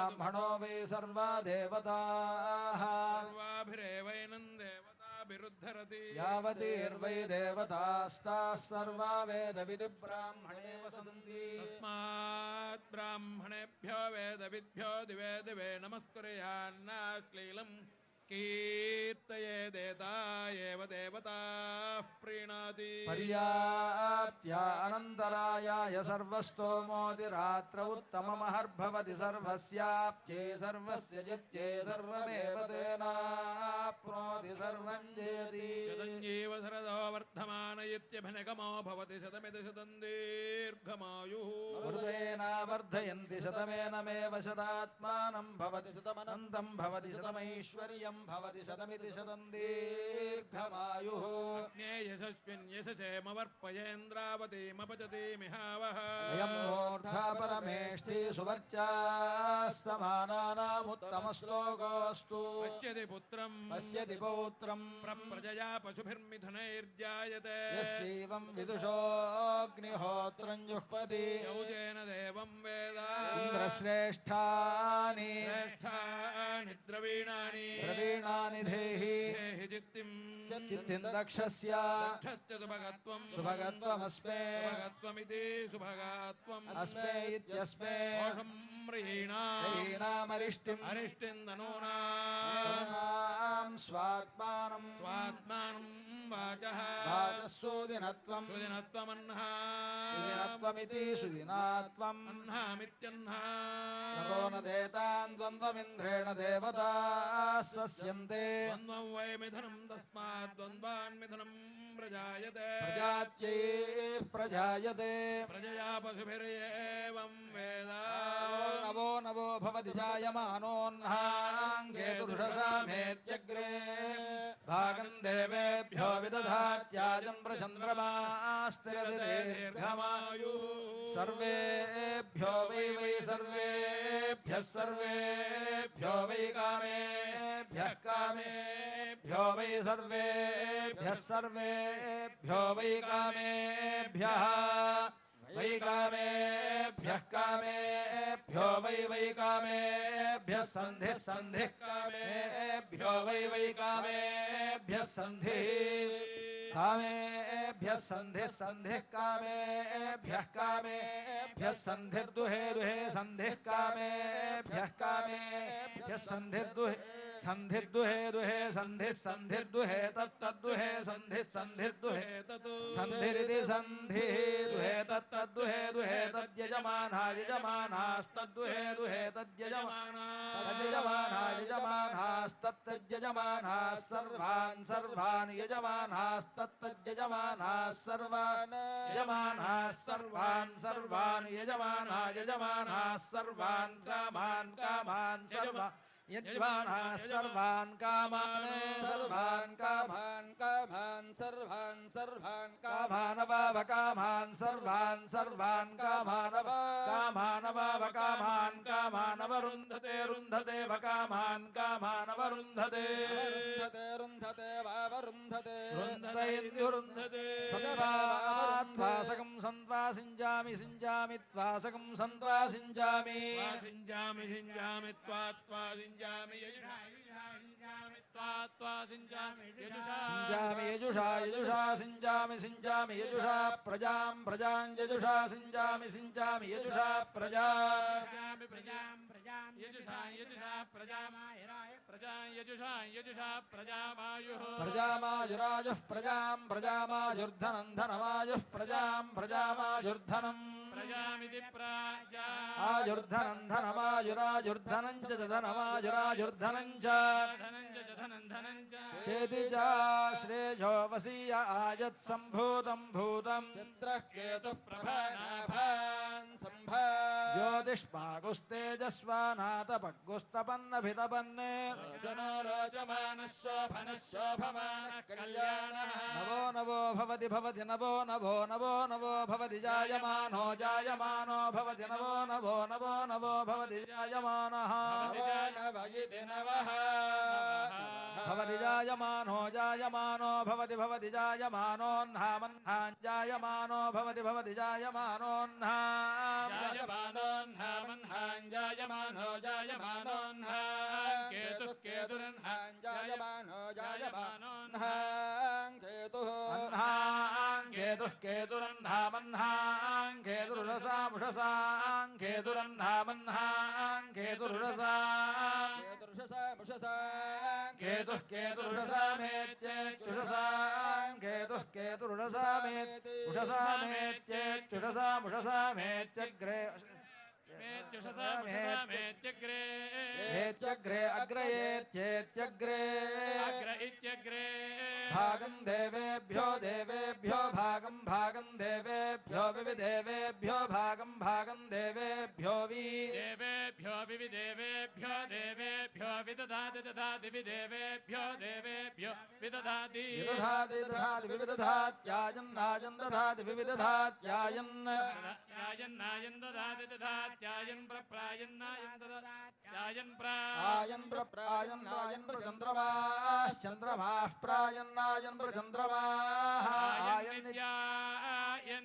ब्राह्मणो वै सर्वा देवताः सर्वाभिरेवैनं देवताभिरुद्धरति यावतीर्वै देवतास्ताः सर्वा वेदविदुब्राह्मणे वसन्ति तस्मात् ब्राह्मणेभ्यो वेदविद्भ्यो दिवे दिवे नमस्कुर्यान्नाश्लीलम् कीर्तयेदेता एव देवताः प्रीणाति पर्याप्त्या अनन्तरायाय सर्वस्तोमोऽतिरात्र उत्तममहर्भवति सर्वस्याप्त्यै सर्वस्य जित्यै सर्वमेव तेनाप्नोति सर्वं जयति शतञ्जीव शरदो वर्धमान इत्यभिनगमो भवति शतमिति शतं दीर्घमायुः वृदेना वर्धयन्ति शतमेनमेव शतात्मानं भवति शतमनन्तं भवति शतमैश्वर्यं भवति शतमिति शतं दीर्घमायुः अग्ने यशस्विन् यशसेमवर्पयेन्द्रावतीमपचति मिहावः अयं मूर्धा परमेष्टि सुवर्चास्तमानानामुत्तमश्लोकोऽस्तु पश्यति पुत्रम् पश्यति पौत्रम् प्रजया पशुभिर्मिथुनैर्जायते यस्यैवं विदुषोऽग्निहोत्रं जुह्वति यौजेन देवं वेद इन्द्रश्रेष्ठानि श्रेष्ठानि द्रवीणानि द्रवीणानि देहि देहि चित्तिं चित्तिं दक्षस्य दक्षश्च सुभगत्वं सुभगत्वमस्मे सुभगत्वमिति सुभगत्वम् अस्मे इत्यस्मे दोषं ह्रीणामरिष्टिम् अरिष्टिं तनूनां स्वात्मानं स्वात्मानं वाचः वाचस्सूदिनत्वं सुदिनत्वमह्नः सुदिनत्वमिति सुदिनात्वम् अह्नामित्यह्नः ततो न देतान् द्वन्द्वमिन्द्रेण देवताः सस्यन्ते द्वन्द्वं वै मिथुनं तस्मात् द्वन्द्वान् मिथुनं प्रजायते प्रजात्यैः प्रजायते प्रजया पशुभिरेवं वेद नवो नवो भवति जायमानोऽह्नाङ्गेतुषसामेत्यग्रे भागं देवेभ्यो विदधात्याजं प्रचन्द्रमास्तिरति दीर्घमायुः सर्वेभ्यो वै सर्वेभ्यो वै कामेभ्यः कामेभ्यो वै सर्वेभ्यः वै कामेभ्यः कामेभ्यो वै कामेभ्यः सन्धिः कामेभ्यो वै कामेभ्यः सन्धिः कामेभ्यः सन्धिः कामेभ्यः सन्धिर्दुहे सन्धिः कामेभ्यः सन्धिर्दुहे सन्धिर्दुहे तत्तद्दुहे सन्धिर्दुहे सन्धिरिति सन्धिः दुहे तत्तद्दुहे तद्यजमानास्तद्दुहे तद्यजमानास्तत्तज्यजमानाः सर्वान् यजमानास्तत्तज्यजमानाः सर्वान् यजमानाः सर्वान् कामान् सर्वान् यजमानः सर्वान् कामान् कामानवावकामान् सर्वान् कामानवरुन्धते वकामान् कामानवरुन्धते रुन्धते सत्त्वासकं सन्त्वासिञ्जामि त्वासकं सन्त्वासिञ्जामि सिञ्जामि यजुषा सिञ्जामि यजुषा प्रजां यजुषा सिञ्जामि यजुषा प्रजा यजुषा प्रजामायुः प्रजामायुराजुः प्रजामायुर्धनं धनमायुः प्रजामायुर्धनम् प्रजामिति प्राजा आयुर्धनं धनमायुरायुर्धनं च धनमायुरायुर्धनं च चेति च श्रेयो वसीय आयत्सम्भूतं भूतं चित्रः केतुः प्रभानाभान् सम्भा ज्योतिष्मागुस्तेजस्वानातपग्गुस्तपन्नभितपन्ने रोचमानः शोभनः कल्याणः नवो भवति नवो भवति जायमानो भवति नवो भवति जायमानः नव इति नवः భవతి జాయమానో భవతి భవతి జాయమానోన్హామన్హాన్ జాయమానో భవతి భవతి జాయమానోన్హాం జాయమానోన్హామన్హాన్ జాయమానో జాయమానోన్హాం కేతుః కేతురన్హాన్ జాయమానో జాయమానోన్హాం కేతుః అన్హాం కేతుః కేతురన్హామన్హాం కేతురురసాముషసాం కేతురన్హామన్హాం కేతురురసాం కేతుః కేతురురసామేత్యుషసాం కేతుః కేతురురసామేత్యుషసామేత్యుషసాముషసామేత్యగ్రే ఏత్యగ్రే అగ్రయేత్యేత్యగ్రే భాగం దేవేభ్యో దేవేభ్యో భాగం భాగం దేవేభ్యో వివిదేవేభ్యో భాగం భాగం దేవేభ్యో దేవేభ్యో వివిదేవేభ్యో దేవేభ్యో విదధాతి దధాతి విదేవేభ్యో దేవేభ్యో విదధాతి విదధాతి దధాతి వివిదధాత్యాయన్నాయం దధాతి వివిదధాత్యాయన్ యాయన్నాయం దధాతి దధాత్యాయన్ ప్రప్రాయన్నాయం దధాత్యాయన్ ఆయన్ ప్రప్రాయన్నాయన్ ప్రచంద్రమాశ్చంద్రమాః ప్రాయన్నాయన్ ప్రచంద్రమాః ఆయన్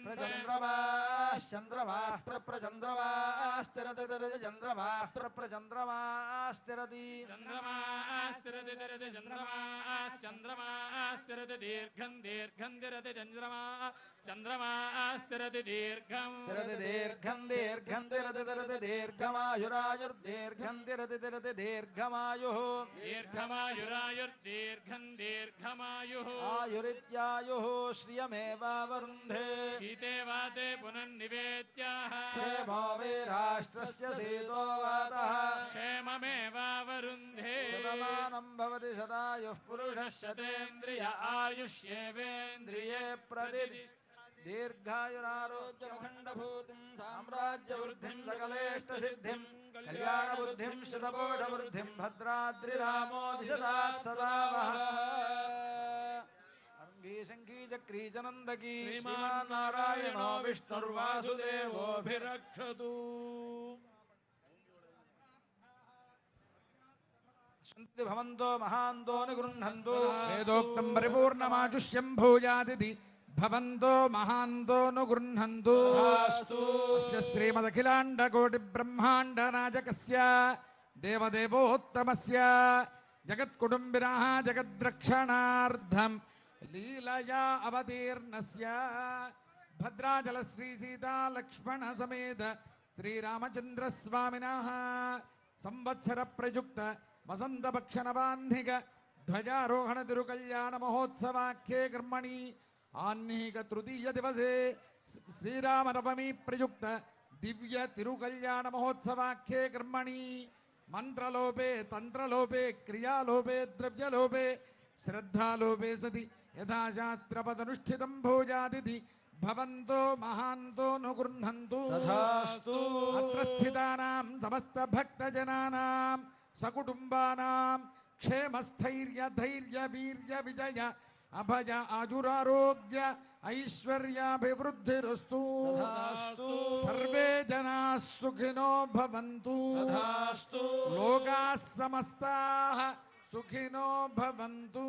ప్రచంద్రమాశ్చంద్రమాః ప్రచంద్రమాః చంద్రమాః ప్రచంద్రమాః చంద్రమాస్తిరతి తిరతి చంద్రమాస్తిరతి దీర్ఘం దీర్ఘం తిరతి చంద్రమాస్తిరతి దీర్ఘం దీర్ఘం దీర్ఘం తిరతి తిరతి దీర్ఘమాయురాయుర్దీర్ఘం తిరతి తిరతి దీర్ఘమాయుః దీర్ఘమాయురాయుర్దీర్ఘం దీర్ఘమాయుః ఆయురిత్యాయుః శ్రియమేవావరుంధే శీతే వాతే పునర్నివేత్యాః క్షేమో వై రాష్ట్రస్య శీతో వాతః క్షేమమేవావరుంధే శతమానం భవతి శతాయుః పురుషः శతేంద్రియ ఆయుష్యేవేంద్రియే ప్రతిష్ఠితి దీర్ఘాయురారోగ్యమఖండభూతిం సామ్రాజ్యవృద్ధిం సకలేష్టసిద్ధిం కళ్యాణవృద్ధిం శతకోటవృద్ధిం భద్రాద్రిరామో దిశదాత్ సదా వః అంగీ శంఖీ చక్రీ చనందకీ శ్రీమాన్నారాయణో విష్ణుర్వాసుదేవోభిరక్షతు సంతి భవంతో మహాంతో నిగృహంతు వేదోక్తం పరిపూర్ణమాజుష్యం భూయాదితి భవంతో మహాంతో గృహంతు అస్య శ్రీమదఖిలాండకోటి బ్రహ్మాండ నాయకస్య దేవదేవోత్తమస్య జగత్కుటుంబినః జగద్రక్షణార్థం లీలయా అవతీర్ణస్య భద్రాచల శ్రీ సీతా లక్ష్మణ సమేత శ్రీరామచంద్రస్వామినః సంవత్సర ప్రయుక్త వసంతపక్ష నవాహ్నిక ధ్వజారోహణ తిరుకల్యాణ మహోత్సవాఖ్యే కర్మణి ఆహ్నిక తృతీయ దివసే శ్రీరామనవమి ప్రయుక్త దివ్య తిరుకల్యాణ మహోత్సవాఖ్యే కర్మణి మంత్రలోపే తంత్రలోపే క్రియాలోపే ద్రవ్యలోపే శ్రద్ధాలోపే సతి యథాశాస్త్రపదనుష్ఠితం భోజాదితి భవంతో మహాంతో గృహంతు తథాస్తు అత్ర స్థితానాం సమస్త భక్తజనానాం సకుటుంబానాం క్షేమస్థైర్య ధైర్య వీర్య విజయ అభయ ఆజురారోగ్య ఐశ్వర్యాభివృద్ధిరస్తు సర్వే జనాః సుఖినో భవంతు లోకాః సమస్తాః సుఖినో భవంతు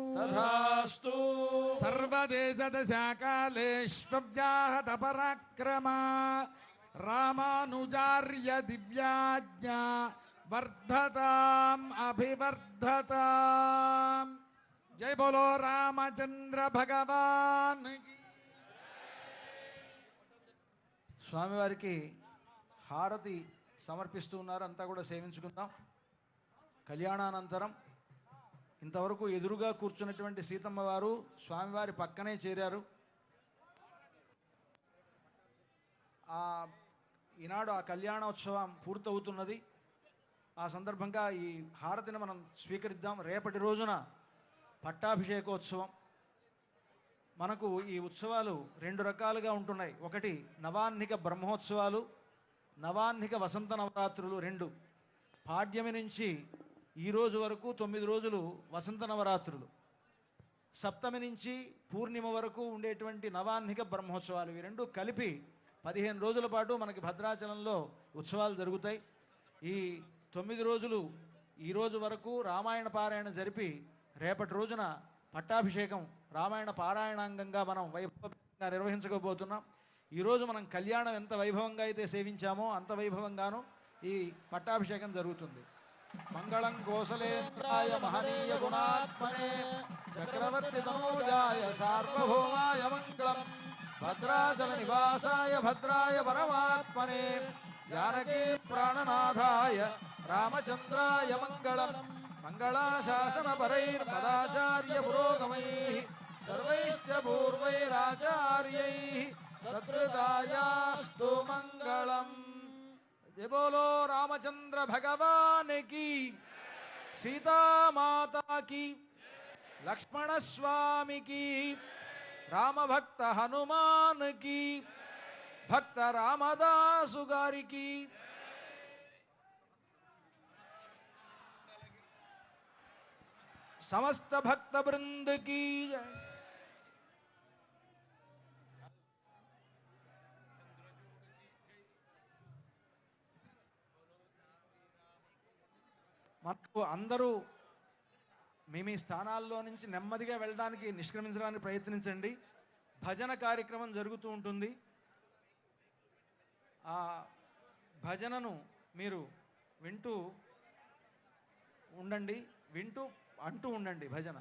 సర్వదేశదశాకాలేష్వ్యాహత పరాక్రమా రామానుజార్య దివ్యాజ్ఞా వర్ధతాం అభివర్ధతాం. జై బోలో రామచంద్ర భగవాన్ కి. స్వామివారికి హారతి సమర్పిస్తూ ఉన్నారు. అంతా కూడా సేవించుకుందాం. కళ్యాణానంతరం ఇంతవరకు ఎదురుగా కూర్చున్నటువంటి సీతమ్మ వారు స్వామివారి పక్కనే చేరారు. ఈనాడు ఆ కళ్యాణోత్సవం పూర్తవుతున్నది. ఆ సందర్భంగా ఈ హారతిని మనం స్వీకరిద్దాం. రేపటి రోజున పట్టాభిషేకోత్సవం. మనకు ఈ ఉత్సవాలు రెండు రకాలుగా ఉంటున్నాయి. ఒకటి నవాహ్నిక బ్రహ్మోత్సవాలు, నవాహ్నిక వసంత నవరాత్రులు రెండు. పాడ్యమి నుంచి ఈరోజు వరకు 9 రోజులు వసంత నవరాత్రులు, సప్తమి నుంచి పూర్ణిమ వరకు ఉండేటువంటి నవాహ్నిక బ్రహ్మోత్సవాలు. ఇవి రెండు కలిపి 15 రోజుల పాటు మనకి భద్రాచలంలో ఉత్సవాలు జరుగుతాయి. ఈ 9 రోజులు ఈరోజు వరకు రామాయణ పారాయణ జరిపి రేపటి రోజున పట్టాభిషేకం రామాయణ పారాయణాంగంగా మనం వైభవంగా నిర్వహించకపోతున్నాం. ఈరోజు మనం కళ్యాణం ఎంత వైభవంగా అయితే సేవించామో అంత వైభవంగాను ఈ పట్టాభిషేకం జరుగుతుంది. మంగళం కోసలేంద్రాయ మహనీయ గుణాత్మనే చక్రవర్తి తనూజాయ సార్వభౌమాయ మంగళం భద్రాచల నివాసాయ భద్రాయ పరమాత్మనే జానకీ ప్రాణనాథాయ రామచంద్రాయ మంగళం మంగళాశాసన పరైర్మదాచార్య పురోగమైః సర్వైశ్చ పూర్వైరాచార్యైః సత్కృతాయాస్తు మంగళం. జయ బోలో రామచంద్ర భగవాన్ की सीता माता की लक्ष्मण स्वामी की राम भक्त हनुमान की भक्त रामदासु गारी की समस्त भक्त वृंद की जय. మనకు అందరూ మీ స్థానాల్లో నుంచి నెమ్మదిగా వెళ్ళడానికి నిష్క్రమించడానికి ప్రయత్నించండి. భజన కార్యక్రమం జరుగుతూ ఉంటుంది. ఆ భజనను మీరు వింటూ ఉండండి, అంటూ ఉండండి భజన.